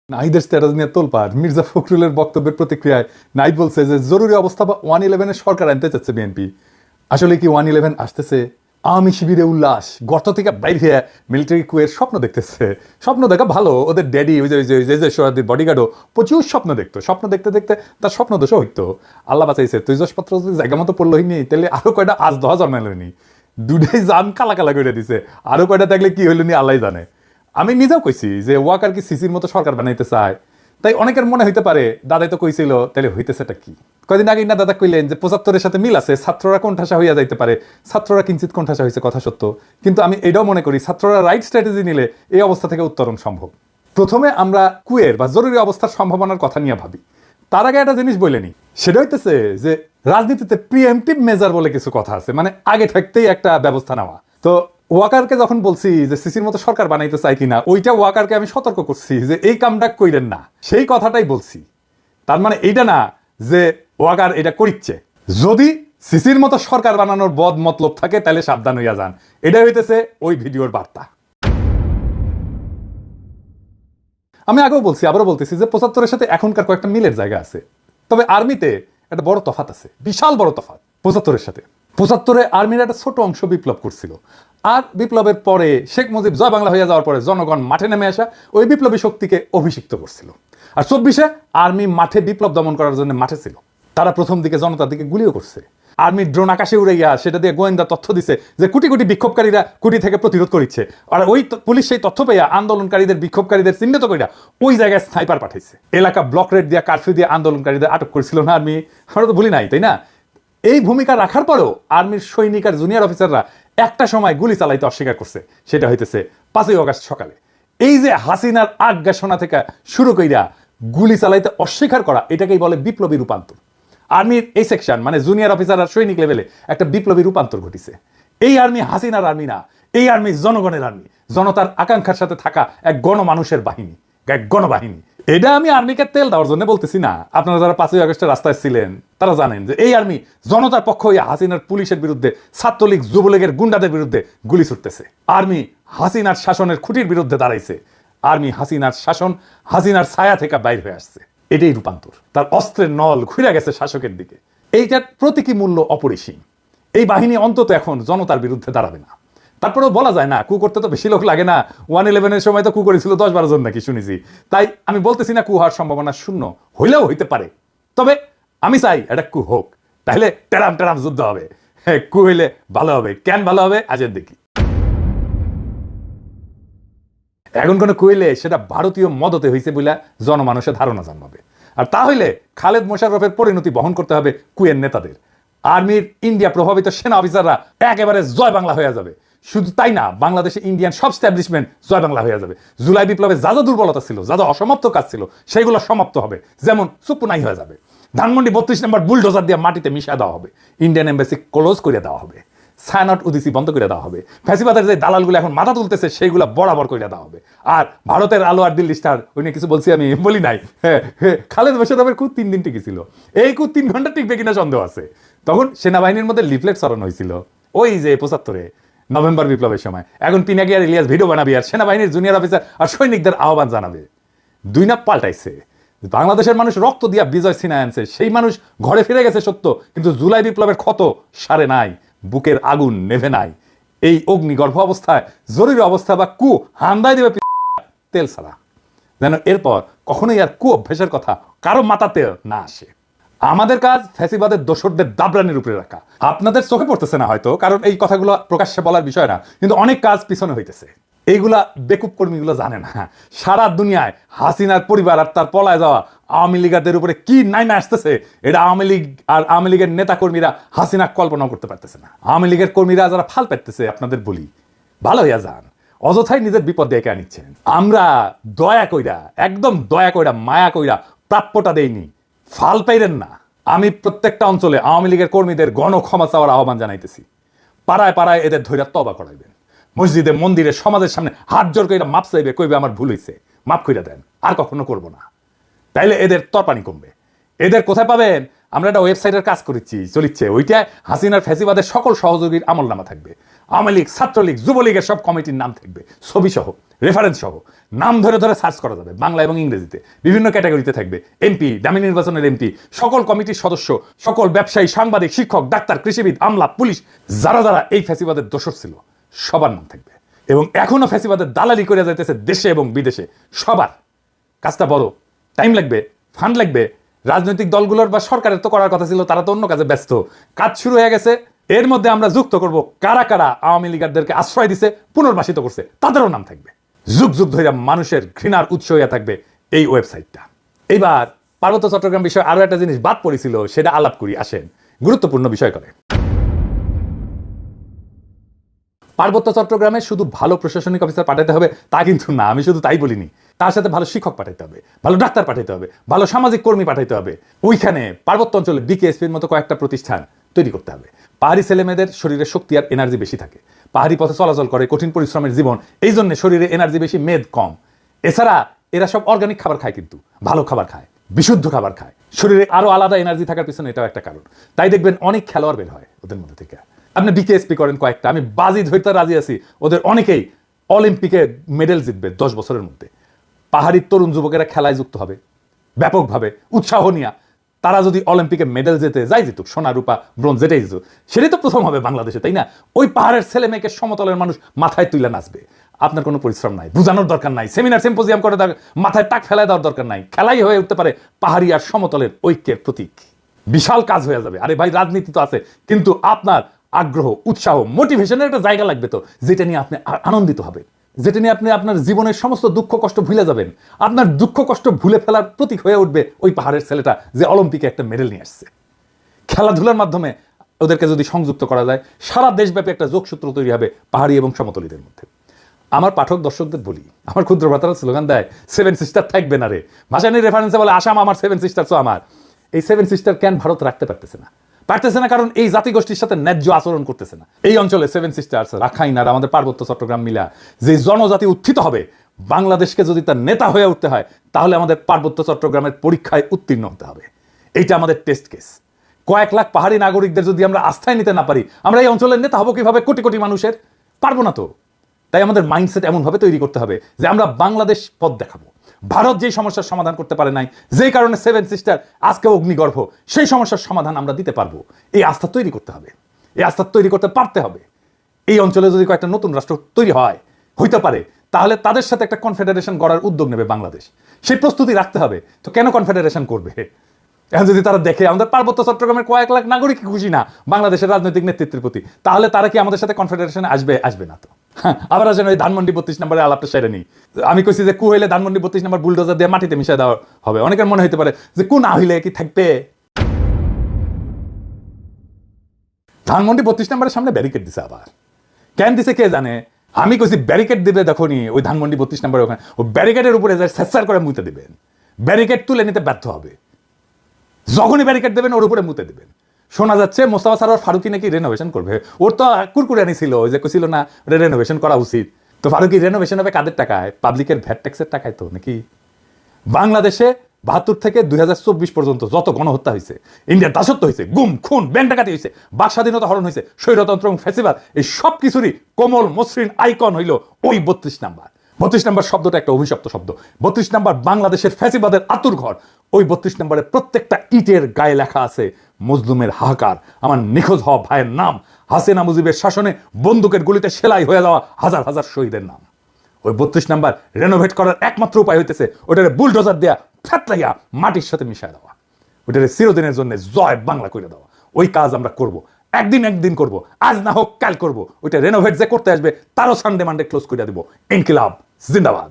নাহিদের স্ট্যাটাস নিয়ে তোলপাড়। মির্জা ফখরুলের বক্তব্যের প্রতিক্রিয়ায় নাহিদ বলছে যে জরুরি অবস্থা বা 111-এর সরকার আনতে চাচ্ছে বিএনপি। আসলে কি 111 আসতেছে? আওয়ামী শিবিরে উল্লাস, গর্ত থেকে বাইর হয়ে মিলিটারি কুয়ের স্বপ্ন দেখতেছে। স্বপ্ন দেখা ভালো, ওদের ড্যাডি ওই যে সোহাদির বডিগার্ডও প্রচুর স্বপ্ন দেখতো। স্বপ্ন দেখতে দেখতে তার স্বপ্ন দোষও হইতো। আল্লাহ বাঁচাইছে, তৈজসপত্র যদি জায়গা মতো পড়লো হইনি, তাহলে আরো কয়টা আজ 10 জন্মাইলনি, দুটাই জান কালা কালা করে দিছে। আরো কয়টা থাকলে কি হইল নি আল্লাহ জানে। আমি নিজেও কইছি যে ওয়াকার কি সিসির মতো সরকার বানাইতে চায়, তাই অনেকের মনে হইতে পারে দাদাই তো কইছিল, তাহলে হইতেছেটা কি? কয়দিন আগে না দাদা কইলেন যে 75-এর সাথে মিল আছে, ছাত্ররা কোণঠাসা হইয়া যাইতে পারে। ছাত্ররা কিঞ্চিত কোণঠাসা হয়েছে, কথা সত্য, কিন্তু আমি এটাও মনে করি ছাত্ররা রাইট স্ট্র্যাটেজি নিলে এই অবস্থা থেকে উত্তরণ সম্ভব। প্রথমে আমরা কুয়ের বা জরুরি অবস্থার সম্ভাবনার কথা নিয়ে ভাবি, তার আগে একটা জিনিস বলেনি, সেটা হইতেছে যে রাজনীতিতে প্রিএমটিভ মেজার বলে কিছু কথা আছে, মানে আগে থাকতেই একটা ব্যবস্থা নেওয়া। তো ওয়াকারকে যখন বলছি যে সিসির মতো সরকার বানাইতে চাই কিনা, ওইটা ওয়াকারকে আমি সতর্ক করছি যে এই কামটা কইরেন না, সেই কথাটাই বলছি। তার মানে এইটা না যে ওয়াকার এটা করিচ্ছে। যদি সিসির মতো সরকার বানানোর বদ মতলব থাকে তাহলে সাবধান হইয়া যান, এটা হইতেছে ওই ভিডিওর বার্তা। আমি আগেও বলছি, আবারও বলতেছি যে 75-এর সাথে এখনকার কয়েকটা মিলের জায়গা আছে, তবে আর্মিতে একটা বড় তফাত আছে, বিশাল বড় তফাত 75-এর সাথে। 75-এ আর্মির একটা ছোট অংশ বিপ্লব করছিল, আর বিপ্লবের পরে শেখ মুজিব জয় বাংলা হয়ে যাওয়ার পরে জনগণ মাঠে নেমে আসা ওই বিপ্লবী শক্তিকে অভিষিক্ত করছিল। আর 24-এ আর্মি মাঠে বিপ্লব দমন করার জন্য মাঠে ছিল। তারা প্রথম দিকে জনতার দিকে গুলিও করছে। আর্মির ড্রোন আকাশে উড়াইয়া সেটা দিয়ে গোয়েন্দা তথ্য দিছে যে কোটি কোটি বিক্ষোভকারীরা কুটি থেকে প্রতিরোধ করিচ্ছে, আর ওই পুলিশ সেই তথ্য পেয়ে আন্দোলনকারীদের বিক্ষোভকারীদের চিহ্নিত করিয়া ওই জায়গায় স্নাইপার পাঠাইছে। এলাকা ব্লক রেড দিয়া কারফিউ দিয়ে আন্দোলনকারীদের আটক করেছিল না আর্মি? আমরা তো ভুলি নাই, তাই না? এই ভূমিকা রাখার পরেও আর্মির সৈনিক আর জুনিয়র অফিসাররা একটা সময় গুলি চালাইতে অস্বীকার করছে। সেটা হইতেছে 5ই আগস্ট সকালে। এই যে হাসিনার আজ্ঞাসনা থেকে শুরু কইরা গুলি চালাইতে অস্বীকার করা, এটাকেই বলে বিপ্লবী রূপান্তর। আর্মির এই সেকশন মানে জুনিয়র অফিসার আর সৈনিক লেভেলে একটা বিপ্লবী রূপান্তর ঘটিছে। এই আর্মি হাসিনার আর্মি না, এই আর্মি জনগণের আর্মি, জনতার আকাঙ্ক্ষার সাথে থাকা এক গণমানুষের বাহিনী, এক গণবাহিনী। এটা আমি আর্মিকে তেল দেওয়ার জন্য বলতেছি না। আপনারা যারা 5ই আগস্টের রাস্তায় ছিলেন তারা জানেন যে এই আর্মি জনতার পক্ষ হইয়া হাসিনার পুলিশের বিরুদ্ধে, ছাত্রলীগ যুবলীগের গুন্ডাদের বিরুদ্ধে গুলি ছুটতেছে। আর্মি হাসিনার শাসনের খুঁটির বিরুদ্ধে দাঁড়াইছে। আর্মি হাসিনার শাসন, হাসিনার ছায়া থেকে বাইর হয়ে আসছে। এটাই রূপান্তর। তার অস্ত্রের নল ঘুরে গেছে শাসকের দিকে। এইটার প্রতীকী মূল্য অপরিসীম। এই বাহিনী অন্তত এখন জনতার বিরুদ্ধে দাঁড়াবে না। তারপরেও বলা যায় না, কু করতে তো বেশি লোক লাগে না। 111-এর সময় তো কু করেছিল 10-12 জন নাকি শুনেছি। তাই আমি বলতেছি না কু হওয়ার সম্ভাবনা শূন্য, হইলেও হইতে পারে। তবে আমি চাই এটা কু হোক, তাহলে টেরাম টেরাম যুদ্ধ হবে। হ্যাঁ, কু হইলে ভালো হবে। কেন ভালো হবে আজের দেখি। এখন কোনো কইলে সেটা ভারতীয় মদতে হয়েছে বলে জনমানুষের ধারণা জন্মাবে। আর তা হইলে খালেদ মোশাররফের পরিণতি বহন করতে হবে কুয়ের নেতাদের। আর্মির ইন্ডিয়া প্রভাবিত সেনা অফিসাররা একেবারে জয় বাংলা হয়ে যাবে। শুধু তাই না, বাংলাদেশে ইন্ডিয়ান সব স্ট্যাবলিশমেন্ট জয় বাংলা হয়ে যাবে। জুলাই বিপ্লবে যা যা দুর্বলতা ছিল, যা যা অসমাপ্ত কাজ ছিল, সেগুলো সমাপ্ত হবে। যেমন সুপুনাই হয়ে যাবে। ধানমন্ডি 32 নম্বর বুলডোজার দিয়ে মাটিতে মিশিয়ে দেওয়া হবে। ইন্ডিয়ান এম্বাসি ক্লোজ করে দেওয়া হবে। ছায়ানট উদিসি বন্ধ করে দেওয়া হবে। ফ্যাসিবাদের যে দালালগুলো এখন মাথা তুলতেছে সেইগুলো বরাবর করে দেওয়া হবে। আর ভারতের আলো আর দিল্লি স্টার, ওই নিয়ে কিছু বলছি আমি, বলি নাই? খালেদ মোশাররফের খুব 3 দিন টিকেছিল। এই খুব 3 ঘন্টা টিকবে কিনা সন্দেহ আছে। তখন সেনাবাহিনীর মধ্যে লিফলেট ছড়ানো হয়েছিল, ওই যে 75-এ নভেম্বর বিপ্লবের সময়। এখন পিনাকি আর ইলিয়াস ভিডিও বানাবি আর সেনাবাহিনীর জুনিয়র অফিসার আর সৈনিকদের আহ্বান জানাবে। 2 না পাল্টাইছে। বাংলাদেশের মানুষ রক্ত দিয়া বিজয় ছিনায় আনছে, সেই মানুষ ঘরে ফিরে গেছে সত্য, কিন্তু জুলাই বিপ্লবের ক্ষত সারে নাই, বুকের আগুন নেভে নাই। এই অগ্নিগর্ভ অবস্থায় জরুরি অবস্থা বা কু হান্দায় দেবে তেল ছাড়া, যেন এরপর কখনোই আর কু অভ্যাসের কথা কারো মাথাতে না আসে। আমাদের কাজ ফ্যাসিবাদের দোসরদের দাবরানির উপরে রাখা। আপনাদের চোখে পড়তেছে না হয়তো, কারণ এই কথাগুলো প্রকাশ্যে বলার বিষয় না, কিন্তু অনেক কাজ পিছনে হইতেছে। এইগুলা বেকুব কর্মীগুলো জানে না। সারা দুনিয়ায় হাসিনার পরিবার আর তার পলায় যাওয়া আওয়ামী লীগারদের উপরে কি নাইমে আসতেছে, এটা আওয়ামী লীগ আর আওয়ামী লীগের নেতা কর্মীরা হাসিনা কল্পনাও করতে পারতেছে না। আওয়ামী লীগের কর্মীরা যারা ফাল পেতেছে, আপনাদের বলি ভালো হইয়া যান, অযথাই নিজের বিপদ ডেকে আনিচ্ছেন। আমরা দয়া কইরা, একদম দয়া কইরা, মায়া কইরা প্রাপ্যটা দেইনি, ফাল পাইরেন না। আমি প্রত্যেকটা অঞ্চলে আওয়ামী লীগের কর্মীদের গণ ক্ষমা চাওয়ার আহ্বান জানাইতেছি। পাড়ায় পাড়ায় এদের ধৈর্য তবা করাইবেন। মসজিদে মন্দিরে সমাজের সামনে হাত জোর কইরা মাপ চাইবে, কইবে আমার ভুল হইছে, মাপ কইরা দেন, আর কখনো করবো না। তাইলে এদের তরপানি কমবে। এদের কোথায় পাবেন? আমরা একটা ওয়েবসাইটের কাজ করেছি, চলিচ্ছে, ওইটায় হাসিনার ফ্যাসিবাদের সকল সহযোগীর আমলনামা থাকবে। আওয়ামী লীগ, ছাত্রলীগ, যুবলীগের সব কমিটির নাম থাকবে, ছবি সহ, রেফারেন্স সহ, নাম ধরে ধরে সার্চ করা যাবে বাংলা এবং ইংরেজিতে, বিভিন্ন ক্যাটাগরিতে থাকবে। এমপি, দামি নির্বাচনের এমপি, সকল কমিটির সদস্য, সকল ব্যবসায়ী, সাংবাদিক, শিক্ষক, ডাক্তার, কৃষিবিদ, আমলা, পুলিশ, যারা যারা এই ফ্যাসিবাদের দোষর ছিল সবার নাম থাকবে। এবং এখনো ফ্যাসিবাদের দালালি করে যাইতেছে দেশে এবং বিদেশে, সবার। কাজটা বড়, টাইম লাগবে, ফান্ড লাগবে। রাজনৈতিক দলগুলোর বা সরকারের তো করার কথা ছিল, তারা তো অন্য কাজে ব্যস্ত। কাজ শুরু হয়ে গেছে। এর মধ্যে আমরা যুক্ত করব কারা কারা আওয়ামী লীগারদেরকে আশ্রয় দিছে, পুনর্বাসিত করছে, তাদেরও নাম থাকবে। যুগ যুগ ধরে মানুষের ঘৃণার উৎস হয়ে থাকবে এই ওয়েবসাইটটা। এইবার পার্বত্য চট্টগ্রাম বিষয়ে আরো একটা জিনিস বাদ পড়েছিল, সেটা আলাপ করি, আসেন। গুরুত্বপূর্ণ বিষয় করে। পার্বত্য চট্টগ্রামে শুধু ভালো প্রশাসনিক অফিসার পাঠাতে হবে তা কিন্তু না, আমি শুধু তাই বলিনি। তার সাথে ভালো শিক্ষক পাঠাইতে হবে, ভালো ডাক্তার পাঠাইতে হবে, ভালো সামাজিক কর্মী পাঠাইতে হবে। ওইখানে পার্বত্য অঞ্চলে বিকেএসপির মতো কয়েকটা প্রতিষ্ঠান তৈরি করতে হবে। পাহাড়ি ছেলেমেয়েদের শরীরে শক্তি আর এনার্জি বেশি থাকে, পাহাড়ি পথে চলাচল করে, কঠিন পরিশ্রমের জীবন, এই জন্য শরীরে এনার্জি বেশি, মেদ কম। এছাড়া এরা সব অর্গানিক খাবার খায়, কিন্তু ভালো খাবার খায়, বিশুদ্ধ খাবার খায়। শরীরে আরো আলাদা এনার্জি থাকার পিছনে এটাও একটা কারণ। তাই দেখবেন অনেক খেলোয়াড় বের হয় ওদের মধ্যে থেকে। আপনি বিকেএসপি করেন কয়েকটা, আমি বাজি ধরতে রাজি আছি, ওদের অনেকেই অলিম্পিকে মেডেল জিতবে 10 বছরের মধ্যে। পাহাড়ি তরুণ যুবকেরা খেলায় যুক্ত হবে ব্যাপকভাবে, উৎসাহ নিয়া। তারা যদি অলিম্পিকে মেডেল জেতে, যাই জিতুক, সোনা, রূপা, ব্রোঞ্জ, যেটাই জিতুক, সেটাই তো প্রথম হবে বাংলাদেশে, তাই না? ওই পাহাড়ের ছেলে মেয়েকে সমতলের মানুষ মাথায় তুলে নাচবে। আপনার কোনো পরিশ্রম নাই, বুঝানোর দরকার নাই, সেমিনার সিম্পোজিয়াম করে মাথায় টাক ফেলায় দেওয়ার দরকার নাই। খেলাই হয়ে উঠতে পারে পাহাড়ি আর সমতলের ঐক্যের প্রতীক। বিশাল কাজ হয়ে যাবে। আরে ভাই, রাজনীতি তো আছে, কিন্তু আপনার আগ্রহ, উৎসাহ, মোটিভেশনের একটা জায়গা লাগবে তো, যেটা নিয়ে আপনি আনন্দিত হবেন, যেটা নিয়ে আপনি আপনার জীবনের সমস্ত দুঃখ কষ্ট ভুলে যাবেন। আপনার দুঃখ কষ্ট ভুলে ফেলার প্রতীক হয়ে উঠবে ওই পাহাড়ের ছেলেটা যে অলিম্পিকে একটা মেডেল নিয়ে আসছে। খেলাধুলার মাধ্যমে ওদেরকে যদি সংযুক্ত করা যায়, সারা দেশব্যাপী একটা যোগসূত্র তৈরি হবে পাহাড়ি এবং সমতলীদের মধ্যে। আমার পাঠক দর্শকদের বলি, আমার ক্ষুদ্র ভ্রাতারা স্লোগান দেয় 7 সিস্টার থাকবে না রে, ভাষা নিয়ে রেফারেন্সে বলে আসাম আমার, 7 সিস্টার তো আমার। এই 7 সিস্টার কেন ভারত রাখতে পারতেছে না? কারণ এই জাতিগোষ্ঠীর সাথে ন্যায্য আচরণ করতেছে না। এই অঞ্চলে 7 সিস্টার্স, রাখাইন আর আমাদের পার্বত্য চট্টগ্রাম মিলা যে জনজাতি উত্থিত হবে, বাংলাদেশকে যদি তার নেতা হয়ে উঠতে হয়, তাহলে আমাদের পার্বত্য চট্টগ্রামের পরীক্ষায় উত্তীর্ণ হতে হবে। এইটা আমাদের টেস্ট কেস। কয়েক লাখ পাহাড়ি নাগরিকদের যদি আমরা আস্থায় নিতে না পারি, আমরা এই অঞ্চলের নেতা হবো কিভাবে? কোটি কোটি মানুষের পারবো না তো। তাই আমাদের মাইন্ডসেট এমনভাবে তৈরি করতে হবে যে আমরা বাংলাদেশ পথ দেখাবো। ভারত যেই সমস্যার সমাধান করতে পারে নাই, যেই কারণে 7 সিস্টার আজকে অগ্নিগর্ভ, সেই সমস্যার সমাধান আমরা দিতে পারবো। এই আস্থা তৈরি করতে হবে, এই আস্থা তৈরি করতে পারতে হবে। এই অঞ্চলে যদি কয়েকটা নতুন রাষ্ট্র তৈরি হইতে পারে, তাহলে তাদের সাথে একটা কনফেডারেশন গড়ার উদ্যোগ নেবে বাংলাদেশ। সেই প্রস্তুতি রাখতে হবে। তো কেন কনফেডারেশন করবে? এখন যদি তারা দেখে আমাদের পার্বত্য চট্টগ্রামের কয়েক লাখ নাগরিক খুশি না বাংলাদেশের রাজনৈতিক নেতৃত্বের প্রতি, তাহলে তারা কি আমাদের সাথে কনফেডারেশনে আসবে না তো। আবার আসেন ওই ধানমন্ডি 32 নম্বরে আলাপটা সেরে নেই। আমি কইছি যে কু হইলে ধানমন্ডি 32 নম্বর বুলডোজার দিয়ে মাটিতে মিশিয়ে দেওয়া হবে। অনেকের মনে হইতে পারে যে কু না হইলে কি থাকবে? ধানমন্ডি 32 নম্বরের সামনে ব্যারিকেড দিছে। আবার কেন দিছে কে জানে? আমি কইছি ব্যারিকেড দিবে, দেখোনি ওই ধানমন্ডি 32 নম্বরে ওখানে ওই ব্যারিকেডের উপরে যায় স্যার করে মুতে দেবেন। ব্যারিকেড তুলে নিতে ব্যর্থ হবে। যখনই ব্যারিকেড দেবেন ওর উপরে মুতে দেবেন। শোনা যাচ্ছে মোস্তফা সরোয়ার ফারুকি নাকি রেনোভেশন করবে। ওর তো কুরকুরানি ছিল, ওই যে ছিল না রেনোভেশন করা উচিত। তো ফারুকি রেনোভেশন হবে কাদের টাকায়? পাবলিকের ভ্যাট ট্যাক্সের টাকায় তো নাকি? বাংলাদেশে 72 থেকে 2024 পর্যন্ত যত গণহত্যা হয়েছে, ইন্ডিয়ার দাসত্ব হয়েছে, গুম খুন ব্যাংক ডাকাতি হয়েছে, বাক স্বাধীনতা হরণ হয়েছে, স্বৈরতন্ত্র এবং ফ্যাসিবাদ, এই সব কিছুরই কোমল মসৃণ আইকন হইল ওই 32 নাম্বার। 32 নাম্বার শব্দটা একটা অভিশপ্ত শব্দ। 32 নাম্বার বাংলাদেশের ফ্যাসিবাদের আতুর ঘর। ওই 32 নম্বরে প্রত্যেকটা ইটের গায়ে লেখা আছে মজলুমের হাহাকার, আমার নিখোঁজ হওয়া ভাইয়ের নাম, হাসিনা মুজিবের শাসনে বন্দুকের গুলিতে সেলাই হয়ে যাওয়া হাজার হাজার শহীদের নাম। ওই 32 নাম্বার রেনোভেট করার একমাত্র উপায় হইতেছে ওটারে বুলডোজার দেয়া ফ্যাটলাইয়া মাটির সাথে মিশায় দেওয়া, ওটারে চিরদিনের জন্য জয় বাংলা করে দেওয়া। ওই কাজ আমরা করব, একদিন করব, আজ না হোক কাল করব। ওইটা রেনোভেট যে করতে আসবে তারও সানডে মানডে ক্লোজ করে দেবো। ইনকিলাব জিন্দাবাদ।